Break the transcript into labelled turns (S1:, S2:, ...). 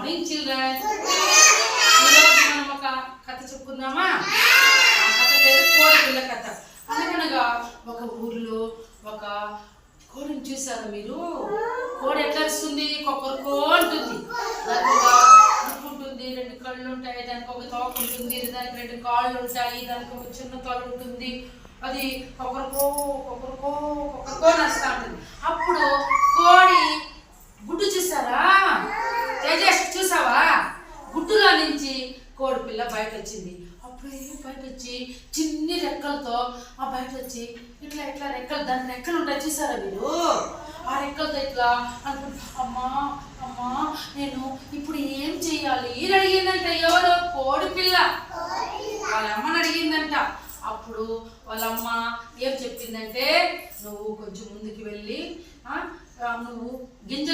S1: Morning children. ఈరోజు మనం ఒక కథ చెప్పుకుందామా? ఆ కథ పేరు కోడి పిల్ల కథ. అనగనగా ఒక ఊర్లో ఒక కోడిని చూసారా మీరు? కోడి ఎట్లా వస్తుంది? కొక్కరుకో అంటుంది, ఉంటుంది, 2 కళ్ళు ఉంటాయి, దానికి ఒక తోక ఉంటుంది, దానికి 2 కాళ్ళు ఉంటాయి, దానికి ఒక చిన్న తల ఉంటుంది. అది కొక్కరుకో కొక్కరుకో కొక్కరుకో నడుస్తూ ఉంటుంది. అప్పుడు కోడి గుడ్డు చూసారా? తేజస్ చూసావా? గుడ్డులో నుంచి కోడి పిల్ల బయట వచ్చింది. అప్పుడే బయట వచ్చి చిన్ని రెక్కలతో ఆ బయట వచ్చి ఇట్లా ఇట్లా రెక్కలు, దాని రెక్కలు ఉంటాయి చూసారా మీరు? ఆ రెక్కలతో ఇట్లా అనుకుంటా, అమ్మా అమ్మా నేను ఇప్పుడు ఏం చెయ్యాలి అని అడిగిందంట. ఎవరో? కోడి పిల్ల వాళ్ళ అమ్మని అడిగిందంట. అప్పుడు వాళ్ళమ్మ ఏం చెప్పిందంటే, నువ్వు కొంచెం ముందుకు వెళ్ళి నువ్వు గింజలు